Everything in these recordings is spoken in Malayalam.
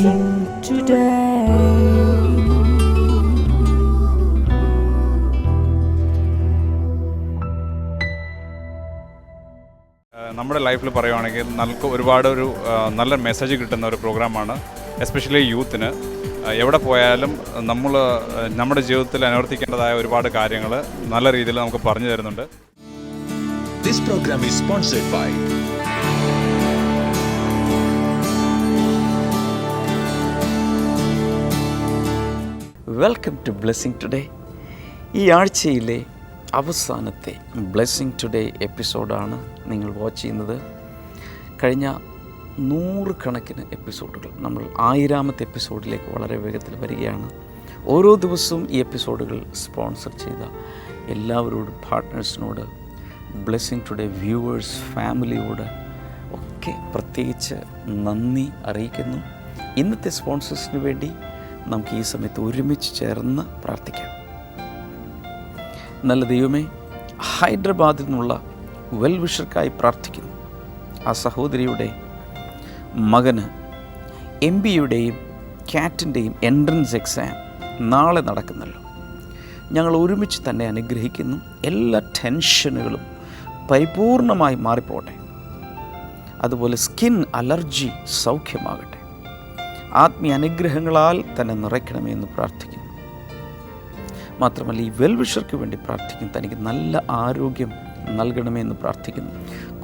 blessing today. നമ്മുടെ ലൈഫിൽ പറയുവാണെങ്കിൽ നമുക്ക് ഒരുപാട് നല്ല മെസ്സേജ് കിട്ടുന്ന ഒരു പ്രോഗ്രാമാണ്. എസ്പെഷ്യലി യൂത്തിന് എവിടെ പോയാലും നമ്മുടെ ജീവിതത്തിൽ അനുവർത്തിക്കേണ്ടതായ ഒരുപാട് കാര്യങ്ങൾ നല്ല രീതിയിൽ നമുക്ക് പറഞ്ഞു തരുന്നുണ്ട്. This program is sponsored by welcome to blessing today. ഈ ആഴ്ചയിലെ അവസാനത്തെ ബ്ലെസ്സിങ് ടുഡേ എപ്പിസോഡാണ് നിങ്ങൾ വാച്ച് ചെയ്യുന്നത്. കഴിഞ്ഞ 100 കണക്കിന് എപ്പിസോഡുകൾ, നമ്മൾ 1000-ാമത്തെ എപ്പിസോഡിലേക്ക് വളരെ വേഗത്തിൽ വരികയാണ്. ഓരോ ദിവസവും ഈ എപ്പിസോഡുകൾ സ്പോൺസർ ചെയ്ത എല്ലാവരോടും, പാർട്ട്നേഴ്സിനോട്, ബ്ലെസ്സിങ് ടുഡേ വ്യൂവേഴ്സ്, ഫാമിലിയോട് ഒക്കെ പ്രത്യേകിച്ച് നന്ദി അറിയിക്കുന്നു. ഇന്നത്തെ സ്പോൺസേഴ്സിന് വേണ്ടി നമുക്ക് ഈ സമയത്ത് ഒരുമിച്ച് ചേർന്ന് പ്രാർത്ഥിക്കാം. നല്ല ദൈവമേ, ഹൈദരാബാദിൽ നിന്നുള്ള വെൽവിഷർക്കായി പ്രാർത്ഥിക്കുന്നു. ആ സഹോദരിയുടെ മകന് MBAയുടെയും CATൻ്റെയും എൻട്രൻസ് എക്സാം നാളെ നടക്കുന്നല്ലോ. ഞങ്ങൾ ഒരുമിച്ച് തന്നെ അനുഗ്രഹിക്കുന്നു. എല്ലാ ടെൻഷനുകളും പരിപൂർണമായി മാറിപ്പോട്ടെ. അതുപോലെ സ്കിൻ അലർജി സൗഖ്യമാകട്ടെ. ആത്മീയ അനുഗ്രഹങ്ങളാൽ തന്നെ നിറയ്ക്കണമേ എന്ന് പ്രാർത്ഥിക്കുന്നു. മാത്രമല്ല, ഈ വെൽവിഷർക്ക് വേണ്ടി പ്രാർത്ഥിക്കുന്നു. തനിക്ക് നല്ല ആരോഗ്യം നൽകണമേ എന്ന് പ്രാർത്ഥിക്കുന്നു.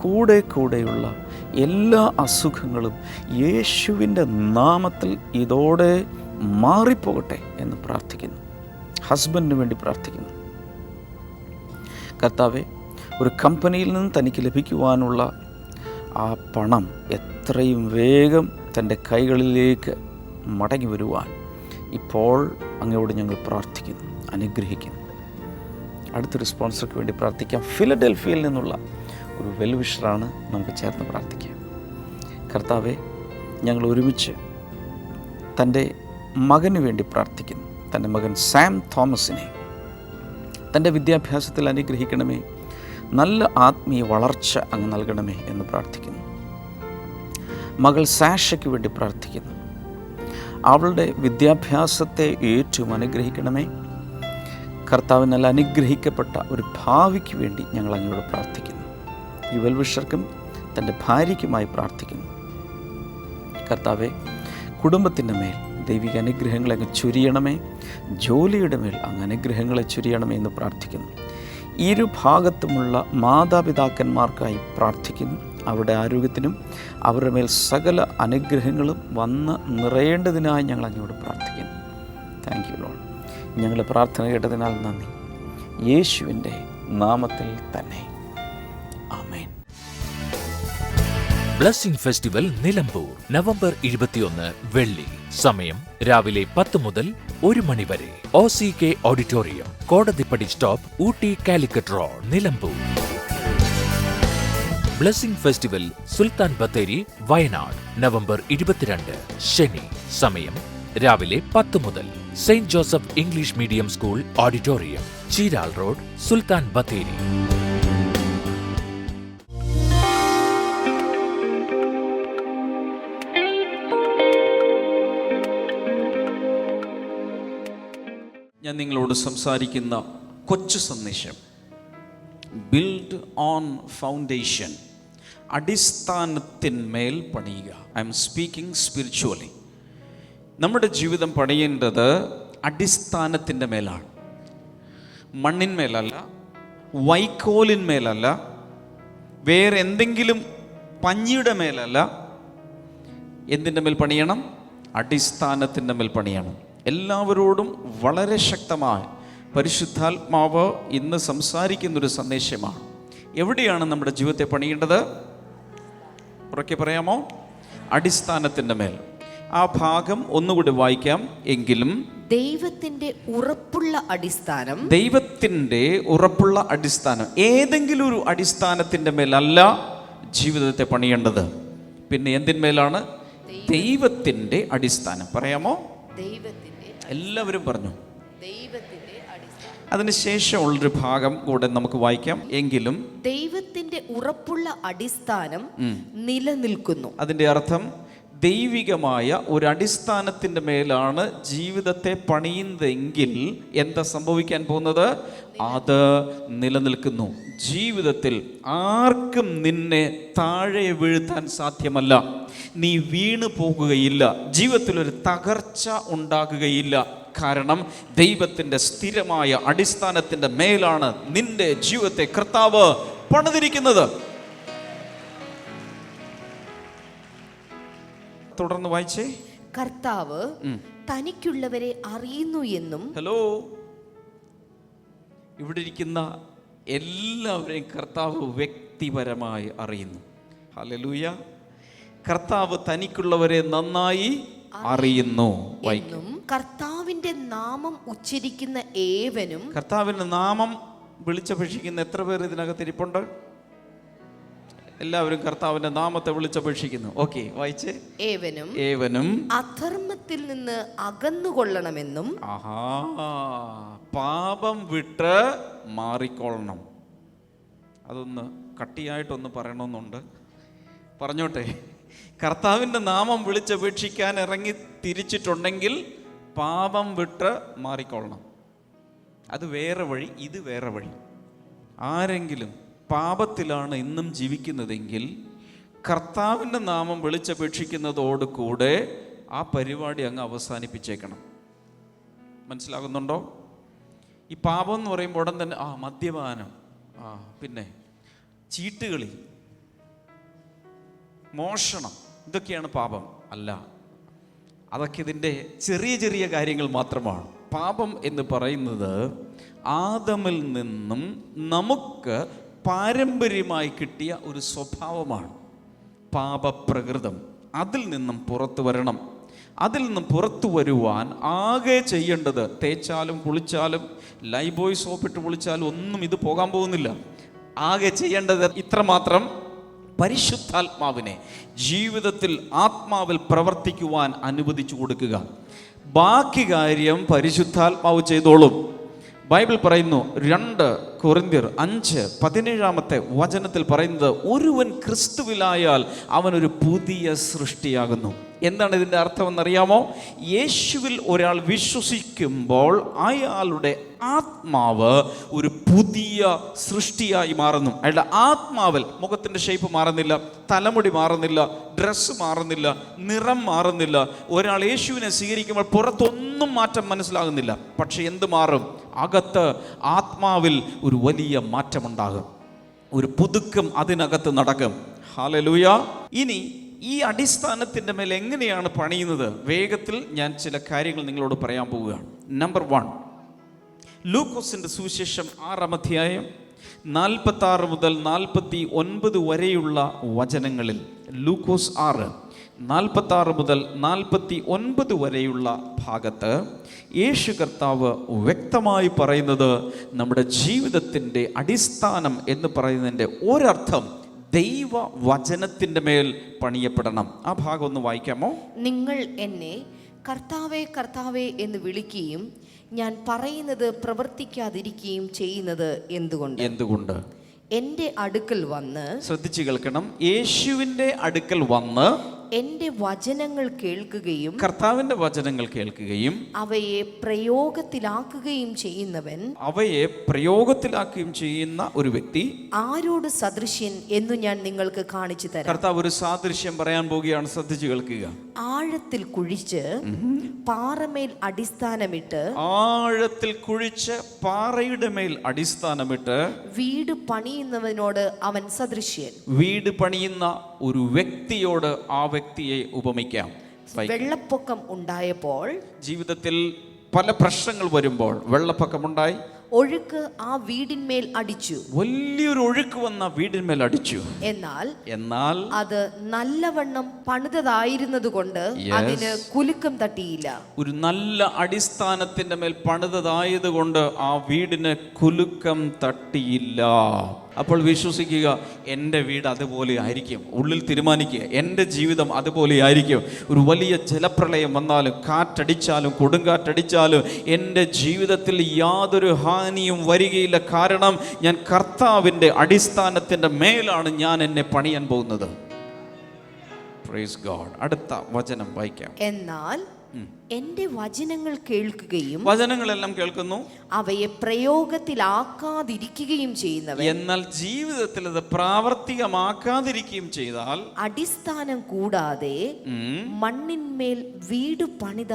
കൂടെയുള്ള എല്ലാ അസുഖങ്ങളും യേശുവിൻ്റെ നാമത്തിൽ ഇതോടെ മാറിപ്പോകട്ടെ എന്ന് പ്രാർത്ഥിക്കുന്നു. ഹസ്ബൻഡിന് വേണ്ടി പ്രാർത്ഥിക്കുന്നു. കർത്താവേ, ഒരു കമ്പനിയിൽ നിന്ന് തനിക്ക് ലഭിക്കുവാനുള്ള ആ പണം എത്രയും വേഗം തൻ്റെ കൈകളിലേക്ക് മടങ്ങി വരുവാൻ ഇപ്പോൾ അങ്ങയോട് ഞങ്ങൾ പ്രാർത്ഥിക്കുന്നു, അനുഗ്രഹിക്കുന്നു. അടുത്തൊരു സ്പോൺസർക്ക് വേണ്ടി പ്രാർത്ഥിക്കാം. ഫിലഡൽഫിയയിൽ നിന്നുള്ള ഒരു വെൽവിഷറാണ്. നമുക്ക് ചേർന്ന് പ്രാർത്ഥിക്കാം. കർത്താവെ, ഞങ്ങൾ ഒരുമിച്ച് തൻ്റെ മകന് വേണ്ടി പ്രാർത്ഥിക്കുന്നു. തൻ്റെ മകൻ സാം തോമസിനെ തൻ്റെ വിദ്യാഭ്യാസത്തിൽ അനുഗ്രഹിക്കണമേ. നല്ല ആത്മീയ വളർച്ച അങ്ങ് നൽകണമേ എന്ന് പ്രാർത്ഥിക്കുന്നു. മകൾ സാഷയ്ക്ക് വേണ്ടി പ്രാർത്ഥിക്കുന്നു. അവളുടെ വിദ്യാഭ്യാസത്തെ ഏറ്റവും അനുഗ്രഹിക്കണമേ. കർത്താവ് നല്ല അനുഗ്രഹിക്കപ്പെട്ട ഒരു ഭാവിക്ക് വേണ്ടി ഞങ്ങൾ അങ്ങയോട് പ്രാർത്ഥിക്കുന്നു. ഈ വെൽവിഷർക്കും തൻ്റെ ഭാര്യയ്ക്കുമായി പ്രാർത്ഥിക്കുന്നു. കർത്താവെ, കുടുംബത്തിൻ്റെ മേൽ ദൈവിക അനുഗ്രഹങ്ങളെ അങ്ങ് ചൊരിയണമേ. ജോലിയുടെ മേൽ അങ്ങ് അനുഗ്രഹങ്ങളെ ചൊരിയണമേ എന്ന് പ്രാർത്ഥിക്കുന്നു. ഇരുഭാഗത്തുമുള്ള മാതാപിതാക്കന്മാർക്കായി പ്രാർത്ഥിക്കുന്നു. അവരുടെ ആരോഗ്യത്തിനും അവരുടെ മേൽ സകല അനുഗ്രഹങ്ങളും വന്ന് നിറയേണ്ടതിനായി ഞങ്ങൾ അങ്ങയോട് പ്രാർത്ഥിക്കുന്നു. Thank you Lord. ഞങ്ങളുടെ പ്രാർത്ഥന കേട്ടതിനാൽ നന്ദി. യേശുവിൻ്റെ നാമത്തിൽ തന്നെ, ആമേൻ. ബ്ലെസ്സിംഗ് ഫെസ്റ്റിവൽ നിലമ്പൂർ നവംബർ 21 വെള്ളി. സമയം രാവിലെ 10 മുതൽ 1 മണി വരെ. OCK auditorium, Kodathippadi stop, Ooty Calicut road, Nilambur. Blessing festival Sultan Bathery, Wayanad November 22 ശനി. സമയം രാവിലെ 10 മുതൽ. Saint Joseph English medium school auditorium, Cheeral road, Sultan Bathery. ഞാൻ നിങ്ങളോട് സംസാരിക്കുന്ന കൊച്ചു സന്ദേശം, ബിൽഡ് ഓൺ ഫൗണ്ടേഷൻ, അടിസ്ഥാനത്തിന്മേൽ പണിയുക. I M speaking spiritually. നമ്മുടെ ജീവിതം പണിയേണ്ടത് അടിസ്ഥാനത്തിൻ്റെ മേലാണ്, മണ്ണിന്മേലല്ല, വൈക്കോലിന്മേലല്ല, വേറെ എന്തെങ്കിലും പഞ്ഞിയുടെ മേലല്ല. എന്തിൻ്റെ മേൽ പണിയണം? അടിസ്ഥാനത്തിൻ്റെ മേൽ പണിയണം. എല്ലാവരോടും വളരെ ശക്തമായി പരിശുദ്ധാത്മാവ് ഇന്ന് സംസാരിക്കുന്നൊരു സന്ദേശമാണ്. എവിടെയാണ് നമ്മുടെ ജീവിതത്തെ പണിയേണ്ടത്? ഉറക്കെ പറയാമോ? അടിസ്ഥാനത്തിൻ്റെ മേൽ. ആ ഭാഗം ഒന്നുകൂടി വായിക്കാം. എങ്കിലും ദൈവത്തിന്റെ ഉറപ്പുള്ള അടിസ്ഥാനം, ദൈവത്തിൻ്റെ ഉറപ്പുള്ള അടിസ്ഥാനം. ഏതെങ്കിലും ഒരു അടിസ്ഥാനത്തിൻ്റെ മേലല്ല ജീവിതത്തെ പണിയേണ്ടത്. പിന്നെ എന്തിന്മേലാണ്? ദൈവത്തിൻ്റെ അടിസ്ഥാനം. പറയാമോ? ദൈവത്തിന്റെ. എല്ലാവരും പറഞ്ഞു. ദൈവത്തിന്റെ അടിസ്ഥാനം. അതിനുശേഷമുള്ളൊരു ഭാഗം കൂടെ നമുക്ക് വായിക്കാം. എങ്കിലും ദൈവത്തിന്റെ ഉറപ്പുള്ള അടിസ്ഥാനം നിലനിൽക്കുന്നു. അതിൻ്റെ അർത്ഥം ദൈവികമായ ഒരു അടിസ്ഥാനത്തിൻ്റെ മേലാണ് ജീവിതത്തെ പണിയുന്നതെങ്കിൽ എന്താ സംഭവിക്കാൻ പോകുന്നത്? അത് നിലനിൽക്കുന്നു. ജീവിതത്തിൽ ആർക്കും നിന്നെ താഴെ വീഴ്ത്താൻ സാധ്യമല്ല. നീ വീണു പോകുകയില്ല. ജീവിതത്തിൽ ഒരു തകർച്ച ഉണ്ടാകുകയില്ല. കാരണം ദൈവത്തിൻ്റെ സ്ഥിരമായ അടിസ്ഥാനത്തിൻ്റെ മേലാണ് നിന്റെ ജീവിതത്തെ കർത്താവ് പണിതിരിക്കുന്നത്. തുടർന്ന് വായിച്ചേ. കർത്താവ് തനിക്കുള്ളവരെ അറിയുന്നു എന്നും. ഹലോ, ഇവിടെ ഇരിക്കുന്ന എല്ലാവരെയും കർത്താവ് വ്യക്തിപരമായി അറിയുന്നു. ഹല്ലേലൂയ. കർത്താവ് തനിക്കുള്ളവരെ നന്നായി അറിയുന്നു. എന്നും കർത്താവിന്റെ നാമം ഉച്ചരിക്കുന്ന ഏവനും. കർത്താവിന്റെ നാമം വിളിച്ചപേക്ഷിക്കുന്ന എത്ര പേർ ഇതിനകത്ത് ഇരിപ്പുണ്ട്? എല്ലാവരും കർത്താവിന്റെ നാമത്തെ വിളിച്ചപേക്ഷിക്കുന്നു. ഓക്കെ, വായിച്ചേ. ഏവനും അധർമ്മത്തിൽ നിന്ന് അകന്നുകൊള്ളണമെന്നും. ആഹാ, പാപം വിട്ട് മാറിക്കൊള്ളണം. അതൊന്ന് കട്ടിയായിട്ടൊന്ന് പറയണമെന്നുണ്ട്. പറഞ്ഞോട്ടെ. കർത്താവിൻ്റെ നാമം വിളിച്ചപേക്ഷിക്കാൻ ഇറങ്ങി തിരിച്ചിട്ടുണ്ടെങ്കിൽ പാപം വിട്ട് മാറിക്കൊള്ളണം. അത് വേറെ വഴി, ഇത് വേറെ വഴി. ആരെങ്കിലും പാപത്തിലാണ് ഇന്നും ജീവിക്കുന്നതെങ്കിൽ കർത്താവിൻ്റെ നാമം വിളിച്ചപേക്ഷിക്കുന്നതോടുകൂടെ ആ പരിപാടി അങ്ങ് അവസാനിപ്പിച്ചേക്കണം. മനസ്സിലാകുന്നുണ്ടോ? ഈ പാപം എന്ന് പറയുമ്പോൾ ഉടൻ തന്നെ മദ്യപാനം, പിന്നെ ചീട്ടുകളി, മോഷണം, ഇതൊക്കെയാണ് പാപം. അല്ല, അതൊക്കെ ഇതിൻ്റെ ചെറിയ ചെറിയ കാര്യങ്ങൾ മാത്രമാണ്. പാപം എന്ന് പറയുന്നത് ആദമിൽ നിന്നും നമുക്ക് പാരമ്പര്യമായി കിട്ടിയ ഒരു സ്വഭാവമാണ്, പാപപ്രകൃതം. അതിൽ നിന്നും പുറത്തു വരണം. അതിൽ നിന്നും പുറത്തു വരുവാൻ ആകെ ചെയ്യേണ്ടത്, തേച്ചാലും കുളിച്ചാലും ലൈബോയ് സോപ്പിട്ട് കുളിച്ചാലും ഒന്നും ഇത് പോകാൻ പോകുന്നില്ല. ആകെ ചെയ്യേണ്ടത് ഇത്രമാത്രം: പരിശുദ്ധാത്മാവിനെ ജീവിതത്തിൽ ആത്മാവിൽ പ്രവർത്തിക്കുവാൻ അനുവദിച്ചു കൊടുക്കുക. ബാക്കി കാര്യം പരിശുദ്ധാത്മാവ് ചെയ്തോളും. ബൈബിൾ പറയുന്നു, 2 കൊരിന്ത്യർ 5:17 പറയുന്നത്, ഒരുവൻ ക്രിസ്തുവിലായാൽ അവനൊരു പുതിയ സൃഷ്ടിയാകുന്നു. എന്താണ് ഇതിൻ്റെ അർത്ഥമെന്നറിയാമോ? യേശുവിൽ ഒരാൾ വിശ്വസിക്കുമ്പോൾ അയാളുടെ ആത്മാവ് ഒരു പുതിയ സൃഷ്ടിയായി മാറുന്നു. അയാളുടെ ആത്മാവിൽ മുഖത്തിൻ്റെ ഷേപ്പ് മാറുന്നില്ല, തലമുടി മാറുന്നില്ല, ഡ്രസ്സ് മാറുന്നില്ല, നിറം മാറുന്നില്ല. ഒരാൾ യേശുവിനെ സ്വീകരിക്കുമ്പോൾ പുറത്തൊന്നും മാറ്റം മനസ്സിലാകുന്നില്ല. പക്ഷെ എന്ത് മാറും? അകത്ത് ആത്മാവിൽ ഒരു വലിയ മാറ്റമുണ്ടാകും, ഒരു പുതുക്കം അതിനകത്ത് നടക്കും. ഹല്ലേലൂയ. ഇനി ഈ അടിസ്ഥാനത്തിൻ്റെ മേൽ എങ്ങനെയാണ് പണിയുന്നത്? വേഗത്തിൽ ഞാൻ ചില കാര്യങ്ങൾ നിങ്ങളോട് പറയാൻ പോവുകയാണ്. നമ്പർ 1, ലൂക്കോസിൻ്റെ സുവിശേഷം 6:46 മുതൽ 49 വരെയുള്ള വചനങ്ങളിൽ, ലൂക്കോസ് 6:46 മുതൽ 49 വരെയുള്ള ഭാഗത്ത് യേശു കർത്താവ് വ്യക്തമായി പറയുന്നത്, നമ്മുടെ ജീവിതത്തിൻ്റെ അടിസ്ഥാനം എന്ന് പറയുന്നതിൻ്റെ ഒരർത്ഥം ദൈവ വചനത്തിൻ്റെ മേൽ പണിയപ്പെടണം. ആ ഭാഗം ഒന്ന് വായിക്കാമോ? നിങ്ങൾ എന്നെ കർത്താവേ കർത്താവേ എന്ന് വിളിക്കുകയും ഞാൻ പറയുന്നത് പ്രവർത്തിക്കാതിരിക്കുകയും ചെയ്യുന്നത് എന്തുകൊണ്ട്? എൻ്റെ അടുക്കൽ വന്ന്, ശ്രദ്ധിച്ചു കേൾക്കണം, യേശുവിൻ്റെ അടുക്കൽ വന്ന് എൻ്റെ വചനങ്ങൾ കേൾക്കുകയും, കർത്താവിൻ്റെ വചനങ്ങൾ കേൾക്കുകയും അവയെ പ്രയോഗത്തിലാക്കുകയും ചെയ്യുന്ന ഒരു വ്യക്തി ആരോട് സദൃശ്യൻ എന്ന് ഞാൻ നിങ്ങൾക്ക് കാണിച്ചു തരാം. കർത്താവ് ഒരു സാദൃശ്യം പറയാൻ പോവുകയാണ്. ശ്രദ്ധിച്ചു കേൾക്കുക. ആഴത്തിൽ കുഴിച്ച് പാറമേൽ അടിസ്ഥാനമിട്ട്, പാറയുടെ മേൽ അടിസ്ഥാനമിട്ട് വീട് പണിയുന്നവനോട് അവൻ സദൃശ്യൻ. വീട് പണിയുന്ന ഒരു വ്യക്തിയോട് ആ വ്യക്തിയെ ഉപമിക്കാം. വെള്ളപ്പൊക്കം ഉണ്ടായപ്പോൾ, ജീവിതത്തിൽ പല പ്രശ്നങ്ങൾ വരുമ്പോൾ, വെള്ളപ്പൊക്കമുണ്ടായി, ഒഴുക്ക് ആ വീടിന്മേൽ അടിച്ചു. വലിയൊരു ഒഴുക്ക് വന്ന വീടിന്മേൽ അടിച്ചു. എന്നാൽ അത് നല്ലവണ്ണം പണിതതായിരുന്നത് കൊണ്ട് അതിന് കുലുക്കം തട്ടിയില്ല. ഒരു നല്ല അടിസ്ഥാനത്തിന്റെ മേൽ പണിതതായത് കൊണ്ട് ആ വീടിന് കുലുക്കം തട്ടിയില്ല. അപ്പോൾ വിശ്വസിക്കുക, എൻ്റെ വീട് അതുപോലെ ആയിരിക്കും. ഉള്ളിൽ തീരുമാനിക്കുക, എൻ്റെ ജീവിതം അതുപോലെ ആയിരിക്കും. ഒരു വലിയ ജലപ്രളയം വന്നാലും, കാറ്റടിച്ചാലും, കൊടുങ്കാറ്റടിച്ചാലും എൻ്റെ ജീവിതത്തിൽ യാതൊരു ഹാനിയും വരികയില്ല. കാരണം ഞാൻ കർത്താവിൻ്റെ അടിസ്ഥാനത്തിൻ്റെ മേലാണ് ഞാൻ എന്നെ പണിയാൻ പോകുന്നത്. Praise God. അടുത്ത വചനം വായിക്കാം. എന്നാൽ എന്റെ വചനങ്ങൾ കേൾക്കുകയും വചനങ്ങളെല്ലാം കേൾക്കുന്നു, അവയെ പ്രയോഗത്തിലാക്കാതിരിക്കുകയും ചെയ്യുന്നവൻ, എന്നാൽ ജീവിതത്തിൽ അത് പ്രാവർത്തികമാക്കാതിരിക്കുകയും ചെയ്താൽ, അടിസ്ഥാനം കൂടാതെ മണ്ണിന്മേൽ വീട് പണിത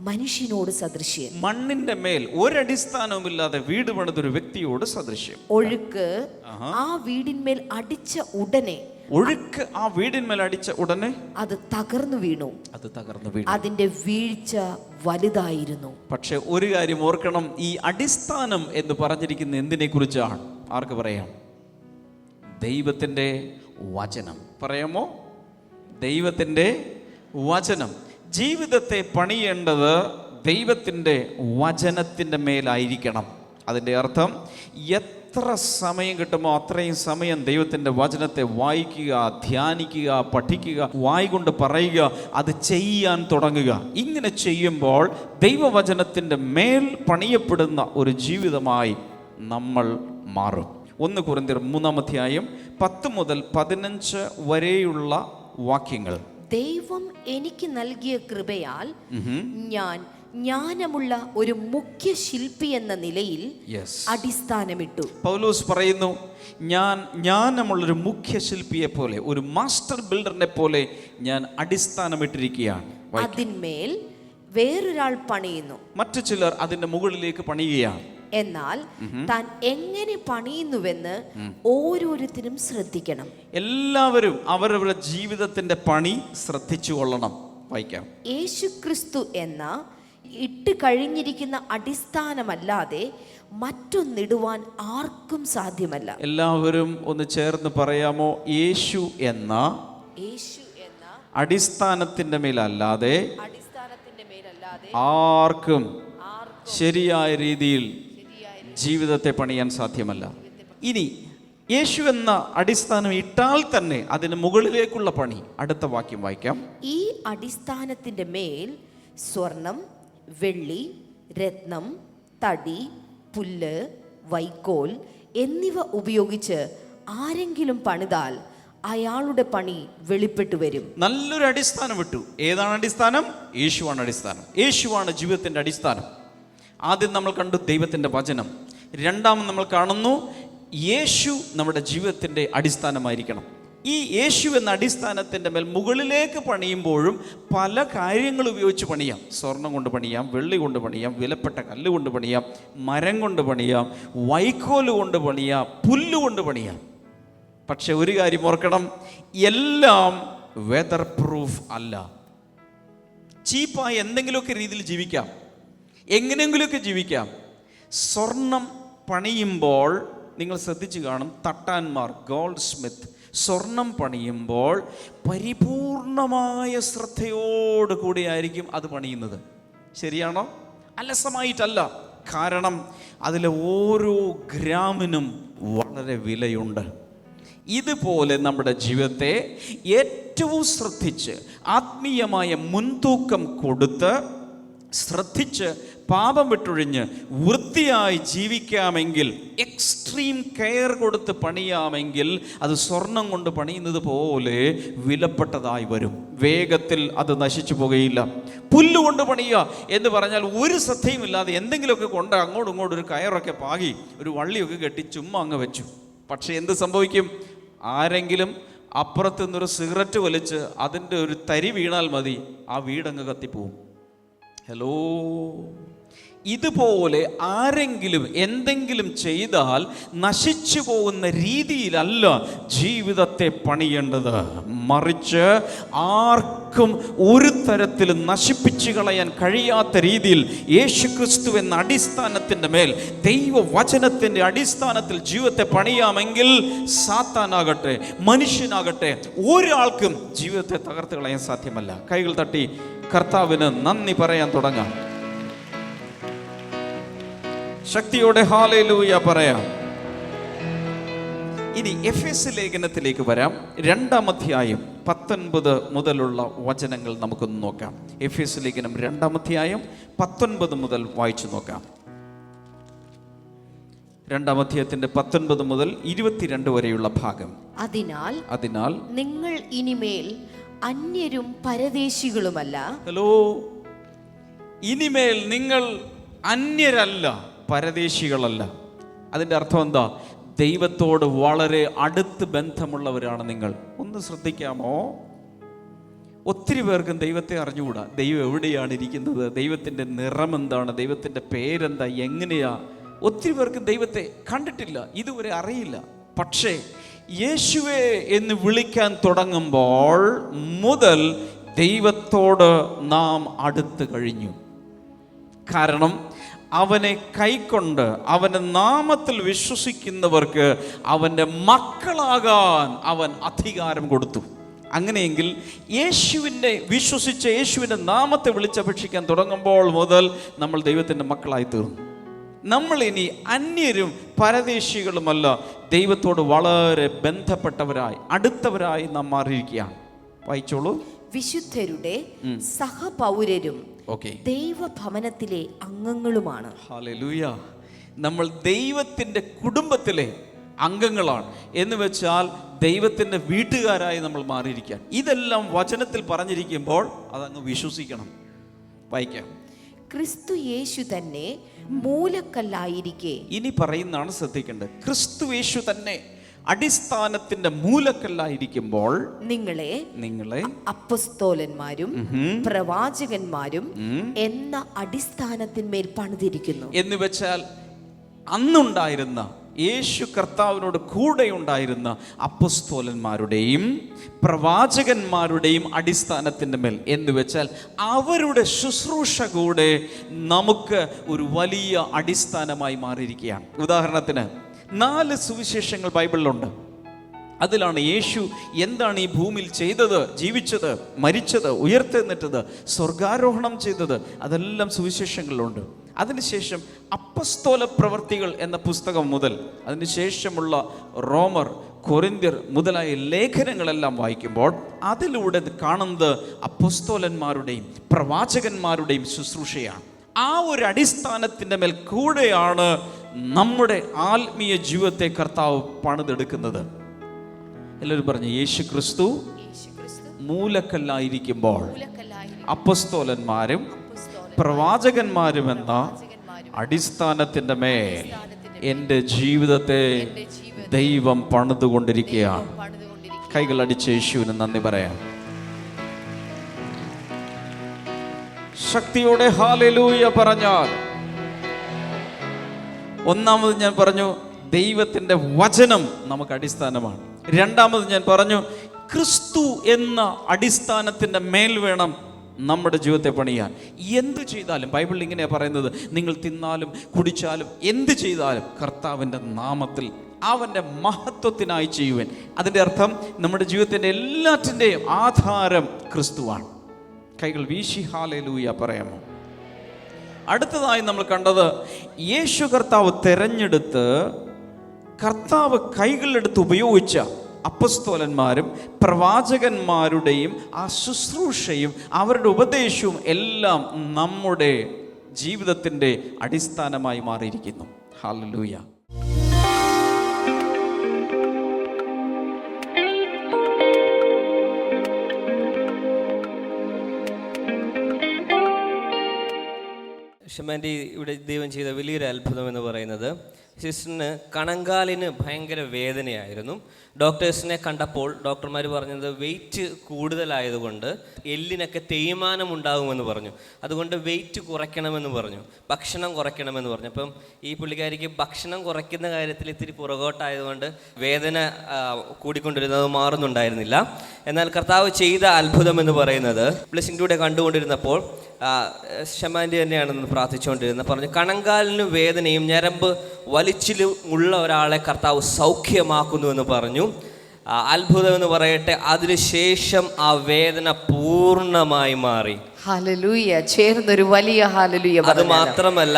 മനുഷ്യനോട് സദൃശ്യൻ. മണ്ണിന്റെ മേൽ ഒരടിസ്ഥാനവുമില്ലാതെ വീട് പണിതൊരു വ്യക്തിയോട് സദൃശ്യം. ഒഴുക്ക് ആ വീടിന്മേൽ അടിച്ച ഉടനെ, ഒഴുക്ക് ആ വീടിന്മേൽ അടിച്ച ഉടനെ അത് തകർന്നു വീണു. അതിന്റെ വീഴ്ച വലുതായിരുന്നു. പക്ഷെ ഒരു കാര്യം ഓർക്കണം, ഈ അടിസ്ഥാനം എന്ന് പറഞ്ഞിരിക്കുന്ന എന്തിനെ കുറിച്ചാണ്? ആർക്ക് പറയാം? ദൈവത്തിൻ്റെ വചനം. പറയാമോ? ദൈവത്തിൻ്റെ വചനം. ജീവിതത്തെ പണിയേണ്ടത് ദൈവത്തിൻ്റെ വചനത്തിൻ്റെ മേലായിരിക്കണം. അതിൻ്റെ അർത്ഥം എത്ര സമയം കിട്ടുമോ അത്രയും സമയം ദൈവത്തിൻ്റെ വചനത്തെ വായിക്കുക, ധ്യാനിക്കുക, പഠിക്കുക, വായി കൊണ്ട് പറയുക, അത് ചെയ്യാൻ തുടങ്ങുക. ഇങ്ങനെ ചെയ്യുമ്പോൾ ദൈവവചനത്തിൻ്റെ മേൽ പണിയപ്പെടുന്ന ഒരു ജീവിതമായി നമ്മൾ മാറും. 1 കൊരിന്ത്യർ 3-10 മുതൽ 15 വരെയുള്ള വാക്യങ്ങൾ. ദൈവം എനിക്ക് നൽകിയ കൃപയാൽ ഞാൻ ജ്ഞാനമുള്ള ഒരു മുഖ്യ ശില്പി എന്ന നിലയിൽ അടിസ്ഥാനമിട്ടു. പൗലോസ് പറയുന്നു, ഞാൻ ജ്ഞാനമുള്ളൊരു മുഖ്യ ശില്പിയെ പോലെ, ഒരു മാസ്റ്റർ ബിൽഡറിനെ പോലെ ഞാൻ അടിസ്ഥാനമിട്ടിരിക്കുകയാണ്. അതിന്മേൽ വേറൊരാൾ പണിയുന്നു, മറ്റു ചിലർ അതിന്റെ മുകളിലേക്ക് പണിയുകയാണ്. എന്നാൽ താൻ എങ്ങനെ പണിയുന്നുവെന്ന് ഓരോരുത്തരും ശ്രദ്ധിക്കണം. എല്ലാവരും അവരവരുടെ ജീവിതത്തിന്റെ പണി ശ്രദ്ധിച്ചു കൊള്ളണം. വായിക്കാം. യേശുക്രിസ്തു എന്ന ഇട്ട് കഴിഞ്ഞിരിക്കുന്ന അടിസ്ഥാനമല്ലാതെ മറ്റൊന്നിടുവാൻ ആർക്കും സാധ്യമല്ല. എല്ലാവരും ഒന്ന് ചേർന്ന് പറയാമോ? യേശു എന്ന അടിസ്ഥാനത്തിന്റെ മേലല്ലാതെ ആർക്കും ശരിയായ രീതിയിൽ ജീവിതത്തെ പണിയാൻ സാധ്യമല്ല. ഇനി യേശു എന്ന അടിസ്ഥാനം ഇട്ടാൽ തന്നെ അതിന് മുകളിലേക്കുള്ള പണി. അടുത്ത വാക്യം വായിക്കാം. ഈ അടിസ്ഥാനത്തിന്റെ മേൽ സ്വർണം, വെള്ളി, രത്നം, തടി, പുല്ല്, വൈക്കോൽ എന്നിവ ഉപയോഗിച്ച് ആരെങ്കിലും പണിതാൽ അയാളുടെ പണി വെളിപ്പെട്ടു വരും. നല്ലൊരു അടിസ്ഥാനം വിട്ടു. ഏതാണ് അടിസ്ഥാനം? യേശുവാണ് അടിസ്ഥാനം. യേശുവാണ് ജീവിതത്തിന്റെ അടിസ്ഥാനം. ആദ്യം നമ്മൾ കണ്ടു ദൈവത്തിന്റെ വചനം. രണ്ടാമത് നമ്മൾ കാണുന്നു യേശു നമ്മുടെ ജീവിതത്തിന്റെ അടിസ്ഥാനമായിരിക്കണം. ഈ യേശു എന്ന അടിസ്ഥാനത്തിൻ്റെ മേൽ മുകളിലേക്ക് പണിയുമ്പോഴും പല കാര്യങ്ങൾ ഉപയോഗിച്ച് പണിയാം. സ്വർണം കൊണ്ട് പണിയാം, വെള്ളി കൊണ്ട് പണിയാം, വിലപ്പെട്ട കല്ല് കൊണ്ട് പണിയാം, മരം കൊണ്ട് പണിയാം, വൈക്കോല് കൊണ്ട് പണിയാം, പുല്ല് കൊണ്ട് പണിയാം. പക്ഷെ ഒരു കാര്യം ഓർക്കണം, എല്ലാം വെതർ പ്രൂഫ് അല്ല. ചീപ്പായി എന്തെങ്കിലുമൊക്കെ രീതിയിൽ ജീവിക്കാം, എങ്ങനെയെങ്കിലുമൊക്കെ ജീവിക്കാം. സ്വർണം പണിയുമ്പോൾ നിങ്ങൾ ശ്രദ്ധിച്ചു കാണും, തട്ടാന്മാർ, ഗോൾഡ് സ്മിത്ത് സ്വർണം പണിയുമ്പോൾ പരിപൂർണമായ ശ്രദ്ധയോടുകൂടി ആയിരിക്കും അത് പണിയുന്നത്. ശരിയാണോ? അലസമായിട്ടല്ല. കാരണം അതിലെ ഓരോ ഗ്രാമിനും വളരെ വിലയുണ്ട്. ഇതുപോലെ നമ്മുടെ ജീവിതത്തെ ഏറ്റവും ശ്രദ്ധിച്ച് ആത്മീയമായ മുൻതൂക്കം കൊടുത്ത് ശ്രദ്ധിച്ച് പാപം വിട്ടൊഴിഞ്ഞ് വൃത്തിയായി ജീവിക്കാമെങ്കിൽ, എക്സ്ട്രീം കെയർ കൊടുത്ത് പണിയാമെങ്കിൽ അത് സ്വർണം കൊണ്ട് പണിയുന്നത് പോലെ വിലപ്പെട്ടതായി വരും. വേഗത്തിൽ അത് നശിച്ചു പോകുകയില്ല. പുല്ലുകൊണ്ട് പണിയുക എന്ന് പറഞ്ഞാൽ ഒരു ശ്രദ്ധയുമില്ലാതെ എന്തെങ്കിലുമൊക്കെ കൊണ്ട് അങ്ങോട്ടും ഇങ്ങോട്ടും ഒരു കയറൊക്കെ പാകി ഒരു വള്ളിയൊക്കെ കെട്ടി ചുമ്മാ അങ്ങ് വെച്ചു. പക്ഷെ എന്ത് സംഭവിക്കും? ആരെങ്കിലും അപ്പുറത്ത് നിന്നൊരു സിഗരറ്റ് വലിച്ച് അതിൻ്റെ ഒരു തരി വീണാൽ മതി, ആ വീടങ്ങ് കത്തിപ്പോവും. ഹലോ, ഇതുപോലെ ആരെങ്കിലും എന്തെങ്കിലും ചെയ്താൽ നശിച്ചു പോകുന്ന രീതിയിലല്ല ജീവിതത്തെ പണിയേണ്ടത്. മറിച്ച് ആർക്കും ഒരു തരത്തിലും നശിപ്പിച്ചു കളയാൻ കഴിയാത്ത രീതിയിൽ യേശുക്രിസ്തു എന്ന അടിസ്ഥാനത്തിൻ്റെ മേൽ, ദൈവവചനത്തിൻ്റെ അടിസ്ഥാനത്തിൽ ജീവിതത്തെ പണിയാമെങ്കിൽ സാത്താനാകട്ടെ മനുഷ്യനാകട്ടെ ഒരാൾക്കും ജീവിതത്തെ തകർത്ത് കളയാൻ സാധ്യമല്ല. കൈകൾ തട്ടി കർത്താവിന് നന്ദി പറയാൻ തുടങ്ങാം. ശക്തിയോടെ ഹല്ലേലൂയ പറയാം. ഇനി എഫേസ്യ ലേഖനത്തിലേക്ക് വരാം. 2-ാം അധ്യായം 19 മുതലുള്ള വചനങ്ങൾ നമുക്കൊന്ന് നോക്കാം. എഫേസ്യ ലേഖനം 2-ാം അധ്യായം 19 മുതൽ വായിച്ചു നോക്കാം. 2-ാം അധ്യായത്തിന്റെ 19 മുതൽ 22 വരെയുള്ള ഭാഗം. അതിനാൽ നിങ്ങൾ ഇനിമേൽ അന്യരും പരദേശികളുമല്ല. ഹലോ, ഇനിമേൽ നിങ്ങൾ അന്യരല്ല, പരദേശികളല്ല. അതിൻ്റെ അർത്ഥം എന്താ? ദൈവത്തോട് വളരെ അടുത്ത് ബന്ധമുള്ളവരാണ് നിങ്ങൾ. ഒന്ന് ശ്രദ്ധിക്കാമോ? ഒത്തിരി പേർക്കും ദൈവത്തെ അറിഞ്ഞുകൂടാ. ദൈവം എവിടെയാണ് ഇരിക്കുന്നത്, ദൈവത്തിൻ്റെ നിറം എന്താണ്, ദൈവത്തിൻ്റെ പേരെന്താ, എങ്ങനെയാ. ഒത്തിരി പേർക്കും ദൈവത്തെ കണ്ടിട്ടില്ല, ഇതുവരെ അറിയില്ല. പക്ഷേ യേശുവേ എന്ന് വിളിക്കാൻ തുടങ്ങുമ്പോൾ മുതൽ ദൈവത്തോട് നാം അടുത്ത് കഴിഞ്ഞു. കാരണം അവനെ കൈക്കൊണ്ട് അവൻ്റെ നാമത്തിൽ വിശ്വസിക്കുന്നവർക്ക് അവൻ്റെ മക്കളാകാൻ അവൻ അധികാരം കൊടുത്തു. അങ്ങനെയെങ്കിൽ യേശുവിനെ വിശ്വസിച്ച് യേശുവിൻ്റെ നാമത്തെ വിളിച്ചപേക്ഷിക്കാൻ തുടങ്ങുമ്പോൾ മുതൽ നമ്മൾ ദൈവത്തിൻ്റെ മക്കളായി തീർന്നു. നമ്മൾ ഇനി അന്യരും പരദേശികളുമല്ല, ദൈവത്തോട് വളരെ ബന്ധപ്പെട്ടവരായി അടുത്തവരായി നാം മാറിയിരിക്കുകയാണ്. വായിച്ചോളൂ. വിശുദ്ധരുടെ സഹപൗരരും ദൈവഭവനത്തിലെ അംഗങ്ങളുമാണ്. ഹല്ലേലൂയ. നമ്മൾ ദൈവത്തിൻ്റെ കുടുംബത്തിലെ അംഗങ്ങളാണ്. എന്ന് വെച്ചാൽ ദൈവത്തിൻ്റെ വീട്ടുകാരായി നമ്മൾ മാറിയിരിക്കാൻ. ഇതെല്ലാം വചനത്തിൽ പറഞ്ഞിരിക്കുമ്പോൾ അതങ്ങ് വിശ്വസിക്കണം. വായിക്കാം. ക്രിസ്തു യേശു തന്നെ മൂലക്കല്ലായിരിക്കെ. ഇനി പറയുന്നതാണ് ശ്രദ്ധിക്കേണ്ടത്. ക്രിസ്തു യേശു തന്നെ അടിസ്ഥാനത്തിന്റെ മൂലക്കല്ലായിരിക്കുമ്പോൾ നിങ്ങളെ അപ്പസ്തോലന്മാരും പ്രവാചകന്മാരും എന്ന അടിസ്ഥാനത്തിന്മേൽ പണിതിരിക്കുന്നു. എന്ന് വെച്ചാൽ അന്നുണ്ടായിരുന്ന യേശു കർത്താവിനോട് കൂടെ ഉണ്ടായിരുന്ന അപ്പസ്തോലന്മാരുടെയും പ്രവാചകന്മാരുടെയും അടിസ്ഥാനത്തിൻ്റെ മേൽ, എന്ന് വെച്ചാൽ അവരുടെ ശുശ്രൂഷ കൂടെ നമുക്ക് ഒരു വലിയ അടിസ്ഥാനമായി മാറിയിരിക്കുകയാണ്. ഉദാഹരണത്തിന് 4 സുവിശേഷങ്ങൾ ബൈബിളിലുണ്ട്. അതിലാണ് യേശു എന്താണ് ഈ ഭൂമിയിൽ ചെയ്തത്, ജീവിച്ചത്, മരിച്ചത്, ഉയർത്തെഴുന്നേറ്റത്, സ്വർഗാരോഹണം ചെയ്തത്, അതെല്ലാം സുവിശേഷങ്ങളിലുണ്ട്. അതിനുശേഷം അപ്പസ്തോല പ്രവർത്തികൾ എന്ന പുസ്തകം മുതൽ അതിനുശേഷമുള്ള റോമർ, കൊരിന്ത്യർ മുതലായ ലേഖനങ്ങളെല്ലാം വായിക്കുമ്പോൾ അതിലൂടെ കാണുന്നത് അപ്പസ്തോലന്മാരുടെയും പ്രവാചകന്മാരുടെയും ശുശ്രൂഷയാണ്. ആ ഒരു അടിസ്ഥാനത്തിൻ്റെ മേൽ കൂടെയാണ് നമ്മുടെ ആത്മീയ ജീവിതത്തെ കർത്താവ് പണിതെടുക്കുന്നത്. എല്ലാവരും പറഞ്ഞു, യേശു ക്രിസ്തു മൂലക്കല്ലായിരിക്കുമ്പോൾ അപ്പസ്തോലന്മാരും പ്രവാചകന്മാരും എന്ന അടിസ്ഥാനത്തിൻ്റെ മേൽ എൻ്റെ ജീവിതത്തെ ദൈവം പണിതുകൊണ്ടിരിക്കുകയാണ്. കൈകളടിച്ച് യേശുവിന് നന്ദി പറയാം. ശക്തിയോടെ ഹല്ലേലൂയ പറഞ്ഞാൽ, ഒന്നാമത് ഞാൻ പറഞ്ഞു ദൈവത്തിൻ്റെ വചനം നമുക്ക് അടിസ്ഥാനമാണ്. രണ്ടാമത് ഞാൻ പറഞ്ഞു ക്രിസ്തു എന്ന അടിസ്ഥാനത്തിൻ്റെ മേൽ വേണം നമ്മുടെ ജീവിതത്തെ പണിയാൻ. എന്ത് ചെയ്താലും ബൈബിളിൽ ഇങ്ങനെയാണ് പറയുന്നത്, നിങ്ങൾ തിന്നാലും കുടിച്ചാലും എന്ത് ചെയ്താലും കർത്താവിൻ്റെ നാമത്തിൽ അവൻ്റെ മഹത്വത്തിനായി ചെയ്യുവാൻ. അതിൻ്റെ അർത്ഥം നമ്മുടെ ജീവിതത്തിൻ്റെ എല്ലാറ്റിൻ്റെയും ആധാരം ക്രിസ്തുവാണ്. കൈകൾ വീശി ഹല്ലേലൂയ പറയാമോ? അടുത്തതായി നമ്മൾ കണ്ടത് യേശു കർത്താവ് തെരഞ്ഞെടുത്ത് കർത്താവ് കൈകളെടുത്ത് ഉപയോഗിച്ച അപ്പസ്തോലന്മാരും പ്രവാചകന്മാരുടെയും ആ ശുശ്രൂഷയും അവരുടെ ഉപദേശവും എല്ലാം നമ്മുടെ ജീവിതത്തിൻ്റെ അടിസ്ഥാനമായി മാറിയിരിക്കുന്നു. ഹല്ലേലൂയ. ഷമാൻഡി ഇവിടെ ദൈവം ചെയ്ത വലിയൊരു അത്ഭുതം എന്ന് പറയുന്നത്, സിസ്റ്ററിന് കണങ്കാലിന് ഭയങ്കര വേദനയായിരുന്നു. ഡോക്ടേഴ്സിനെ കണ്ടപ്പോൾ ഡോക്ടർമാർ പറഞ്ഞത് വെയിറ്റ് കൂടുതലായതുകൊണ്ട് എല്ലിനൊക്കെ തേയ്മാനം ഉണ്ടാകുമെന്ന് പറഞ്ഞു. അതുകൊണ്ട് വെയിറ്റ് കുറയ്ക്കണമെന്ന് പറഞ്ഞു, ഭക്ഷണം കുറയ്ക്കണമെന്ന് പറഞ്ഞു. അപ്പം ഈ പുള്ളിക്കാരിക്ക് ഭക്ഷണം കുറയ്ക്കുന്ന കാര്യത്തിൽ ഇത്തിരി പുറകോട്ടായതുകൊണ്ട് വേദന കൂടിക്കൊണ്ടിരുന്നത് മാറുന്നുണ്ടായിരുന്നില്ല. എന്നാൽ കർത്താവ് ചെയ്ത അത്ഭുതം എന്ന് പറയുന്നത് ബ്ലെസ്സിംഗ് ടുഡേ കണ്ടുകൊണ്ടിരുന്നപ്പോൾ ഷമാൻഡി തന്നെയാണെന്ന് പ്രാർത്ഥിച്ചുകൊണ്ടിരുന്നത് പറഞ്ഞു, കണങ്കാലിന് വേദനയും ഞരമ്പ് വലിച്ചിലും ഉള്ള ഒരാളെ കർത്താവ് സൗഖ്യമാക്കുന്നുവെന്ന് പറഞ്ഞു. അത്ഭുതം എന്ന് പറയട്ടെ, അതിനുശേഷം ആ വേദന പൂർണ്ണമായി മാറി. ഹല്ലേലൂയ. ചേർന്നൊരു വലിയ ഹല്ലേലൂയ. അത് മാത്രമല്ല,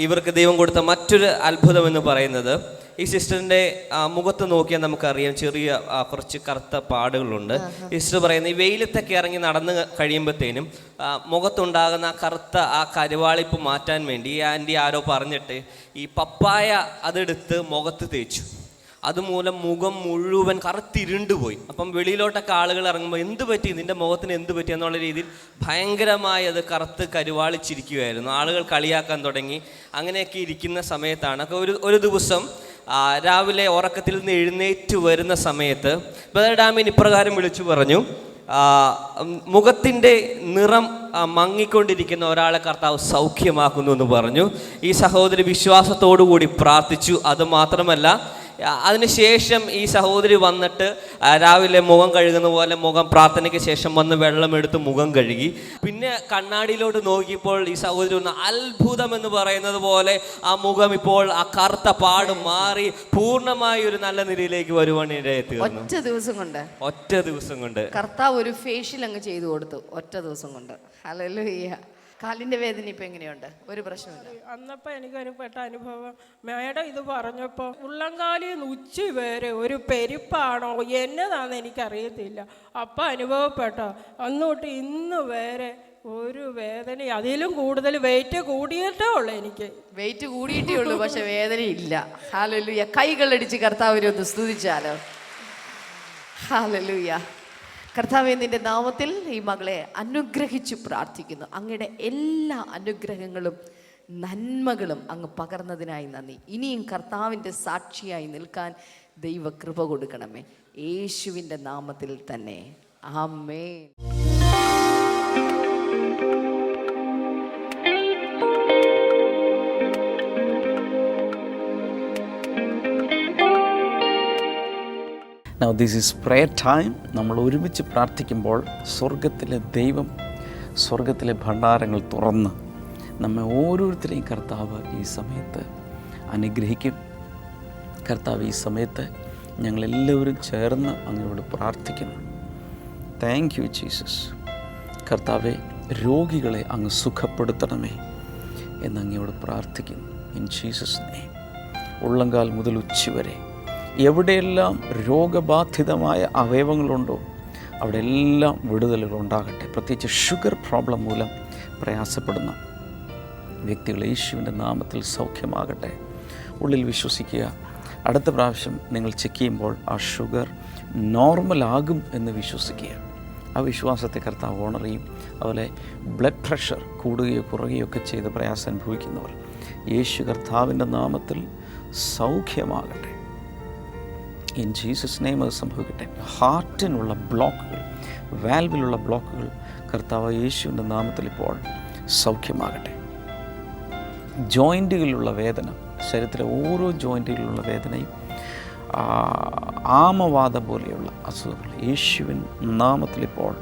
ഇവർക്ക് ദൈവം കൊടുത്ത മറ്റൊരു അത്ഭുതം എന്ന് പറയുന്നത്, ഈ സിസ്റ്ററിൻ്റെ മുഖത്ത് നോക്കിയാൽ നമുക്കറിയാം ചെറിയ കുറച്ച് കറുത്ത പാടുകളുണ്ട്. സിസ്റ്റർ പറയുന്നത് ഈ വെയിലത്തൊക്കെ ഇറങ്ങി നടന്ന് കഴിയുമ്പോഴത്തേനും മുഖത്തുണ്ടാകുന്ന കറുത്ത ആ കരുവാളിപ്പ് മാറ്റാൻ വേണ്ടി ഈ ആൻറ്റി ആരോ പറഞ്ഞിട്ട് ഈ പപ്പായ അതെടുത്ത് മുഖത്ത് തേച്ചു. അതുമൂലം മുഖം മുഴുവൻ കറുത്തിരുണ്ടുപോയി. അപ്പം വെളിയിലോട്ടൊക്കെ ആളുകൾ ഇറങ്ങുമ്പോൾ എന്ത് പറ്റി, നിൻ്റെ മുഖത്തിന് എന്ത് പറ്റി എന്നുള്ള രീതിയിൽ ഭയങ്കരമായി അത് കറുത്ത് കരുവാളിച്ചിരിക്കുകയായിരുന്നു. ആളുകൾ കളിയാക്കാൻ തുടങ്ങി. അങ്ങനെയൊക്കെ ഇരിക്കുന്ന സമയത്താണ് ഒരു ദിവസം രാവിലെ ഉറക്കത്തിൽ നിന്ന് എഴുന്നേറ്റ് വരുന്ന സമയത്ത് ബ്രദർ ഡാമിൻ ഇപ്രകാരം വിളിച്ചു പറഞ്ഞു, മുഖത്തിൻ്റെ നിറം മങ്ങിക്കൊണ്ടിരിക്കുന്ന ഒരാളെ കർത്താവ് സൗഖ്യമാക്കുന്നു എന്ന് പറഞ്ഞു. ഈ സഹോദരി വിശ്വാസത്തോടു കൂടി പ്രാർത്ഥിച്ചു. അതുമാത്രമല്ല, അതിനുശേഷം ഈ സഹോദരി വന്നിട്ട് രാവിലെ മുഖം കഴുകുന്ന പോലെ മുഖം പ്രാർത്ഥനയ്ക്ക് ശേഷം വന്ന് വെള്ളമെടുത്ത് മുഖം കഴുകി. പിന്നെ കണ്ണാടിയിലോട്ട് നോക്കിയപ്പോൾ ഈ സഹോദരി ഒന്ന് അത്ഭുതം എന്ന് പറയുന്നത് പോലെ ആ മുഖം ഇപ്പോൾ ആ കറുത്ത പാട് മാറി പൂർണ്ണമായി ഒരു നല്ല നിലയിലേക്ക് വരുവാനിടയായി തീർന്നു. ഒറ്റ ദിവസം കൊണ്ട് കർത്താവ് ഒരു ഫേഷ്യൽ അങ്ങ് ചെയ്തു കൊടുത്തു. ഒറ്റ ദിവസം കൊണ്ട്. ഹല്ലേലൂയ. കാലിൻ്റെ വേദന ഇപ്പം എങ്ങനെയുണ്ട്? ഒരു പ്രശ്നമില്ല. അന്നപ്പോൾ എനിക്കൊരുപ്പെട്ട അനുഭവം, മേഡം ഇത് പറഞ്ഞപ്പോൾ ഉള്ളംകാലിൽ നിന്ന് ഉച്ചി വരെ ഒരു പെരുപ്പാണോ എന്നതാണെന്ന് എനിക്കറിയത്തില്ല. അപ്പം അനുഭവപ്പെട്ട അന്നോട്ട് ഇന്ന് വരെ ഒരു വേദന, അതിലും കൂടുതൽ വെയിറ്റ് കൂടിയിട്ടേ ഉള്ളൂ. എനിക്ക് വെയിറ്റ് കൂടിയിട്ടേ ഉള്ളൂ, പക്ഷെ വേദന ഇല്ല. ഹല്ലേലൂയ. കൈകളടിച്ച് കർത്താവിനെ ഒന്ന് സ്തുതിച്ചാലോ. ഹല്ലേലൂയ. കർത്താവേ, നിന്റെ നാമത്തിൽ ഈ മകളെ അനുഗ്രഹിച്ചു പ്രാർത്ഥിക്കുന്നു. അങ്ങയുടെ എല്ലാ അനുഗ്രഹങ്ങളും നന്മകളും അങ്ങ് പകർന്നതിനായി നന്ദി. ഇനിയും കർത്താവിൻ്റെ സാക്ഷിയായി നിൽക്കാൻ ദൈവകൃപ കൊടുക്കണമേ, യേശുവിൻ്റെ നാമത്തിൽ തന്നെ. ആമേൻ. Now this is prayer time. നമ്മൾ ഒരുമിച്ച് പ്രാർത്ഥിക്കുമ്പോൾ സ്വർഗത്തിലെ ദൈവം, സ്വർഗത്തിലെ ഭണ്ഡാരങ്ങൾ തുറന്ന് നമ്മെ ഓരോരുത്തരെയും കർത്താവ് ഈ സമയത്ത് അനുഗ്രഹിക്കും. കർത്താവ് ഈ സമയത്ത് ഞങ്ങളെല്ലാവരും ചേർന്ന് അങ്ങയോട് പ്രാർത്ഥിക്കുന്നു. Thank you Jesus. കർത്താവെ, രോഗികളെ അങ്ങ് സുഖപ്പെടുത്തണമേ എന്ന് അങ്ങയോട് പ്രാർത്ഥിക്കുന്നു. In Jesus name. ഉള്ളങ്കാൽ മുതൽ ഉച്ചി വരെ എവിടെയെല്ലാം രോഗബാധിതമായ അവയവങ്ങളുണ്ടോ അവിടെ എല്ലാം വിടുതലുകൾ ഉണ്ടാകട്ടെ. പ്രത്യേകിച്ച് ഷുഗർ പ്രോബ്ലം മൂലം പ്രയാസപ്പെടുന്ന വ്യക്തികൾ യേശുവിൻ്റെ നാമത്തിൽ സൗഖ്യമാകട്ടെ. ഉള്ളിൽ വിശ്വസിക്കുക. അടുത്ത പ്രാവശ്യം നിങ്ങൾ ചെക്ക് ചെയ്യുമ്പോൾ ആ ഷുഗർ നോർമലാകും എന്ന് വിശ്വസിക്കുക. ആ വിശ്വാസത്തെ കർത്താവ് ഓണർ ചെയ്യും. അതുപോലെ ബ്ലഡ് പ്രഷർ കൂടുകയോ കുറയുകയോ ഒക്കെ ചെയ്ത് പ്രയാസം അനുഭവിക്കുന്നവർ യേശു കർത്താവിൻ്റെ നാമത്തിൽ സൗഖ്യമാകട്ടെ. ഇൻ ജീസസ് നെയിം അത് സംഭവിക്കട്ടെ. ഹാർട്ടിനുള്ള ബ്ലോക്കുകൾ, വാൽവിലുള്ള ബ്ലോക്കുകൾ കർത്താവ് യേശുവിൻ്റെ നാമത്തിൽ ഇപ്പോൾ സൗഖ്യമാകട്ടെ. ജോയിൻറ്റുകളിലുള്ള വേദന, ശരീരത്തിലെ ഓരോ ജോയിൻറ്റുകളിലുള്ള വേദനയും ആമവാദം പോലെയുള്ള അസുഖങ്ങൾ യേശുവിൻ നാമത്തിൽ ഇപ്പോൾ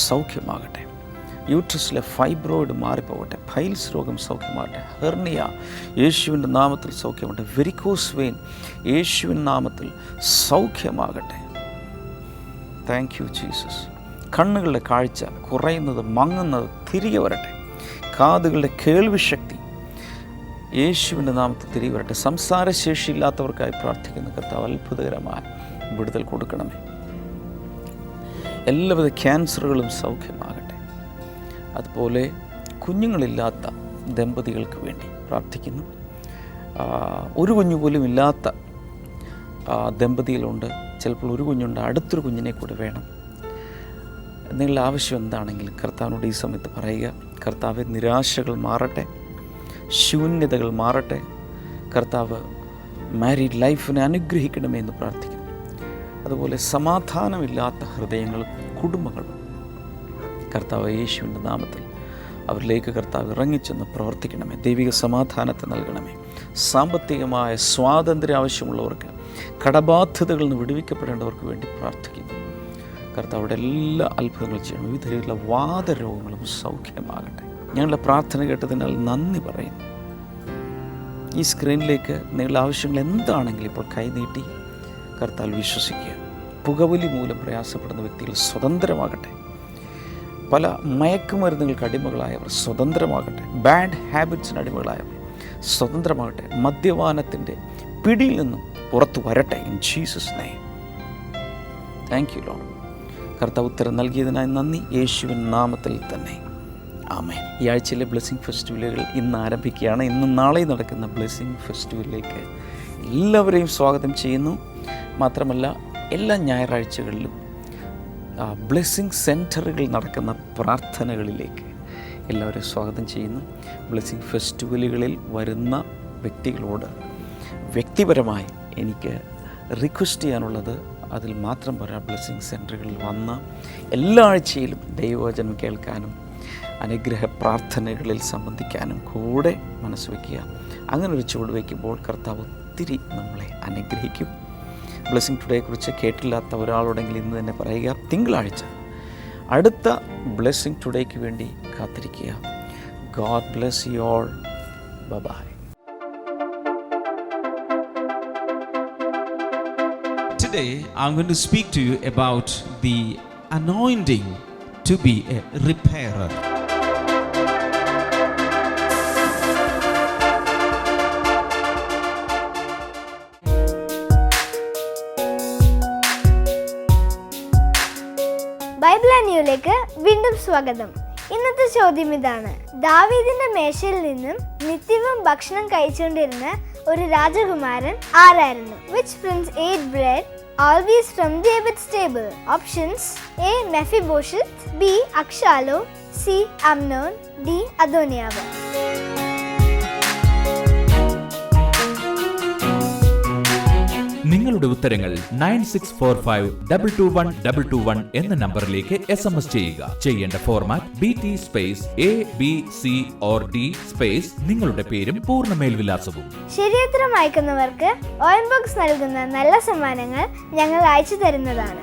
സൗഖ്യമാകട്ടെ. യൂട്രസിലെ ഫൈബ്രോയിഡ് മാറിപ്പോകട്ടെ. ഫൈൽസ് രോഗം സൗഖ്യമാകട്ടെ. ഹെർണിയ യേശുവിൻ്റെ നാമത്തിൽ സൗഖ്യമാകട്ടെ. വെരിക്കോസ് വെയിൻ യേശുവിൻ നാമത്തിൽ സൗഖ്യമാകട്ടെ. Thank you Jesus. കണ്ണുകളുടെ കാഴ്ച കുറയുന്നത്, മങ്ങുന്നത് തിരികെ വരട്ടെ. കാതുകളുടെ കേൾവിശക്തി യേശുവിൻ്റെ നാമത്തിൽ തിരികെ വരട്ടെ. സംസാരശേഷി ഇല്ലാത്തവർക്കായി പ്രാർത്ഥിക്കുന്ന കർത്താവ് അത്ഭുതകരമായ വിടുതൽ കൊടുക്കണമേ. എല്ലാവിധ ക്യാൻസറുകളും സൗഖ്യമാകട്ടെ. അതുപോലെ കുഞ്ഞുങ്ങളില്ലാത്ത ദമ്പതികൾക്ക് വേണ്ടി പ്രാർത്ഥിക്കുന്നു. ഒരു കുഞ്ഞു പോലും ഇല്ലാത്ത ദമ്പതികളുണ്ട്. ചിലപ്പോൾ ഒരു കുഞ്ഞുണ്ട്, അടുത്തൊരു കുഞ്ഞിനെ കൂടെ വേണം. നിങ്ങളുടെ ആവശ്യം എന്താണെങ്കിലും കർത്താവിനോട് ഈ സമയത്ത് പറയുക. കർത്താവെ, നിരാശകൾ മാറട്ടെ, ശൂന്യതകൾ മാറട്ടെ. കർത്താവ് മാരീഡ് ലൈഫിനെ അനുഗ്രഹിക്കണമേ എന്ന് പ്രാർത്ഥിക്കുന്നു. അതുപോലെ സമാധാനമില്ലാത്ത ഹൃദയങ്ങളും കുടുംബങ്ങളും കർത്താവ് യേശുവിൻ്റെ നാമത്തിൽ അവരിലേക്ക് കർത്താവ് ഇറങ്ങിച്ചെന്ന് പ്രവർത്തിക്കണമേ. ദൈവിക സമാധാനത്തെ നൽകണമേ. സാമ്പത്തികമായ സ്വാതന്ത്ര്യം ആവശ്യമുള്ളവർക്ക്, കടബാധ്യതകളിൽ നിന്ന് വിടുവിക്കപ്പെടേണ്ടവർക്ക് വേണ്ടി പ്രാർത്ഥിക്കുന്നു. കർത്താവിടെ എല്ലാ അത്ഭുതങ്ങളും ചെയ്യണം. വിവിധ രീതിയിലുള്ള വാതരോഗങ്ങളും സൗഖ്യമാകട്ടെ. ഞങ്ങളുടെ പ്രാർത്ഥന കേട്ടതിനാൽ നന്ദി പറയുന്നു. ഈ സ്ക്രീനിലേക്ക് നിങ്ങളുടെ ആവശ്യങ്ങൾ എന്താണെങ്കിലും ഇപ്പോൾ കൈനീട്ടി കർത്താവ് വിശ്വസിക്കുക. പുകവലി മൂലം പ്രയാസപ്പെടുന്ന വ്യക്തികൾ സ്വതന്ത്രമാകട്ടെ. പല മയക്കുമരുന്നുകൾക്ക് അടിമകളായവർ സ്വതന്ത്രമാകട്ടെ. ബാഡ് ഹാബിറ്റ്സിന് അടിമകളായവർ സ്വതന്ത്രമാകട്ടെ. മദ്യപാനത്തിൻ്റെ പിടിയിൽ നിന്നും പുറത്തു വരട്ടെ. In Jesus name. Thank you Lord. കർത്താവ് ഉത്തരം നൽകിയതിനായി നന്ദി. യേശുവിൻ നാമത്തിൽ തന്നെ ആമേൻ. ഈ ആഴ്ചയിലെ ബ്ലെസ്സിങ് ഫെസ്റ്റിവലുകൾ ഇന്ന് ആരംഭിക്കുകയാണ്. ഇന്നും നാളെ നടക്കുന്ന ബ്ലെസ്സിങ് ഫെസ്റ്റിവലിലേക്ക് എല്ലാവരെയും സ്വാഗതം ചെയ്യുന്നു. മാത്രമല്ല എല്ലാ ഞായറാഴ്ചകളിലും ബ്ലെസ്സിങ് സെൻറ്ററുകൾ നടക്കുന്ന പ്രാർത്ഥനകളിലേക്ക് എല്ലാവരെയും സ്വാഗതം ചെയ്യുന്നു. ബ്ലെസ്സിങ് ഫെസ്റ്റിവലുകളിൽ വരുന്ന വ്യക്തികളോട് വ്യക്തിപരമായി എനിക്ക് റിക്വസ്റ്റ് ചെയ്യാനുള്ളത്, അതിൽ മാത്രം പോരാ, ബ്ലെസ്സിങ് സെൻറ്ററുകളിൽ വന്ന എല്ലാ ആഴ്ചയിലും ദൈവവചനം കേൾക്കാനും അനുഗ്രഹ പ്രാർത്ഥനകളിൽ സംബന്ധിക്കാനും കൂടെ മനസ്സ് വയ്ക്കുക. അങ്ങനൊരു ചുവട് വയ്ക്കുമ്പോൾ കർത്താവ് ഒത്തിരി നമ്മളെ അനുഗ്രഹിക്കും. ബ്ലെസ്സിങ് ടുഡേയെക്കുറിച്ച് കേട്ടില്ലാത്ത ഒരാളോടെങ്കിൽ ഇന്ന് തന്നെ പറയുക. തിങ്കളാഴ്ച അടുത്ത ബ്ലെസ്സിങ് ടുഡേക്ക് വേണ്ടി കാത്തിരിക്കുക. God bless you all. Bye. Today I'm going to speak to you about the anointing to be a repairer. Bible ന്യൂയിലേക്ക് വീണ്ടും സ്വാഗതം. ഇന്നത്തെ ചോദ്യം ഇതാണ്: ദാവീദിന്റെ മേശയിൽ നിന്നും നിത്യവും ഭക്ഷണം കഴിച്ചുകൊണ്ടിരുന്ന ഒരു രാജകുമാരൻ ആരായിരുന്നു? Which prince ate bread always from David's table? Options: A. Mephibosheth, B. Akshalom, C. Amnon, D. Adoniav. നിങ്ങളുടെ ഉത്തരങ്ങൾ 9645221221 എന്ന നമ്പറിലേക്ക് SMS ചെയ്യുക. ചെയ്യേണ്ട format BT space ABC or D space നിങ്ങളുടെ പേരും പൂർണ്ണ മേൽവിലാസവും. ശരിയുത്തരം അയക്കുന്നവർക്ക് OM ബോക്സ് നൽകുന്ന നല്ല സമ്മാനങ്ങൾ ഞങ്ങൾ അയച്ചു തരുന്നതാണ്.